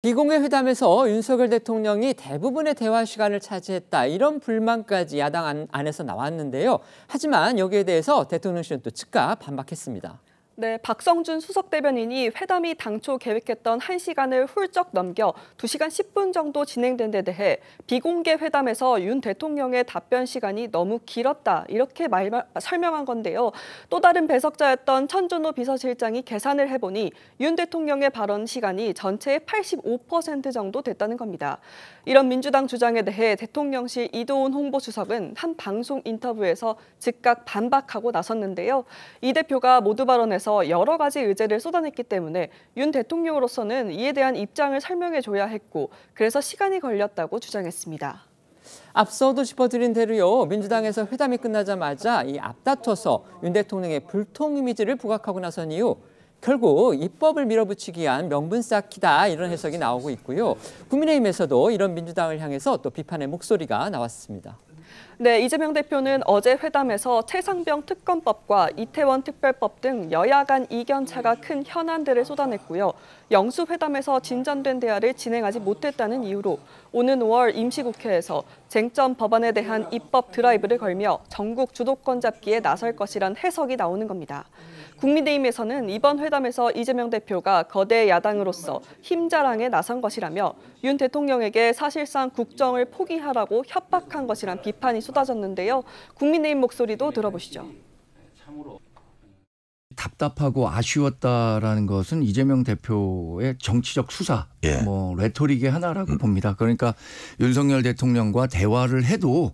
비공개 회담에서 윤석열 대통령이 대부분의 대화 시간을 차지했다. 이런 불만까지 야당 안에서 나왔는데요. 하지만 여기에 대해서 대통령실은 또 즉각 반박했습니다. 네, 박성준 수석 대변인이 회담이 당초 계획했던 1시간을 훌쩍 넘겨 2시간 10분 정도 진행된 데 대해 비공개 회담에서 윤 대통령의 답변 시간이 너무 길었다 이렇게 설명한 건데요. 또 다른 배석자였던 천준호 비서실장이 계산을 해보니 윤 대통령의 발언 시간이 전체의 85% 정도 됐다는 겁니다. 이런 민주당 주장에 대해 대통령실 이도훈 홍보수석은 한 방송 인터뷰에서 즉각 반박하고 나섰는데요. 이 대표가 모두 발언에서 여러 가지 의제를 쏟아냈기 때문에 윤 대통령으로서는 이에 대한 입장을 설명해줘야 했고 그래서 시간이 걸렸다고 주장했습니다. 앞서도 짚어드린 대로요. 민주당에서 회담이 끝나자마자 이 앞다퉈서 윤 대통령의 불통 이미지를 부각하고 나선 이후 결국 입법을 밀어붙이기 위한 명분 쌓기다 이런 해석이 나오고 있고요. 국민의힘에서도 이런 민주당을 향해서 또 비판의 목소리가 나왔습니다. 네, 이재명 대표는 어제 회담에서 최상병 특검법과 이태원 특별법 등 여야 간 이견차가 큰 현안들을 쏟아냈고요. 영수회담에서 진전된 대화를 진행하지 못했다는 이유로 오는 5월 임시국회에서 쟁점 법안에 대한 입법 드라이브를 걸며 전국 주도권 잡기에 나설 것이란 해석이 나오는 겁니다. 국민의힘에서는 이번 회담에서 이재명 대표가 거대 야당으로서 힘자랑에 나선 것이라며 윤 대통령에게 사실상 국정을 포기하라고 협박한 것이란 비판이 쏟아졌는데요. 국민의힘 목소리도 들어보시죠. 답답하고 아쉬웠다라는 것은 이재명 대표의 정치적 수사, 레토릭의 하나라고 봅니다. 그러니까 윤석열 대통령과 대화를 해도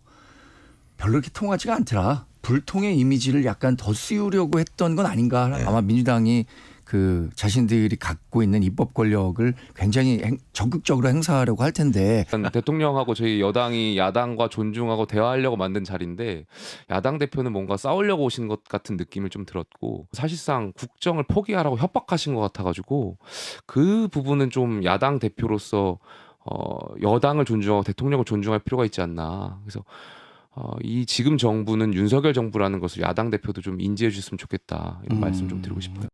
별로 그렇게 통하지가 않더라. 불통의 이미지를 약간 더 씌우려고 했던 건 아닌가. 아마 민주당이 그 자신들이 갖고 있는 입법 권력을 굉장히 적극적으로 행사하려고 할 텐데. 대통령하고 저희 여당이 야당과 존중하고 대화하려고 만든 자리인데 야당 대표는 뭔가 싸우려고 오신 것 같은 느낌을 좀 들었고 사실상 국정을 포기하라고 협박하신 것 같아가지고 그 부분은 좀 야당 대표로서 여당을 존중하고 대통령을 존중할 필요가 있지 않나. 그래서 이 지금 정부는 윤석열 정부라는 것을 야당 대표도 좀 인지해 주셨으면 좋겠다 이런 말씀 좀 드리고 싶어요.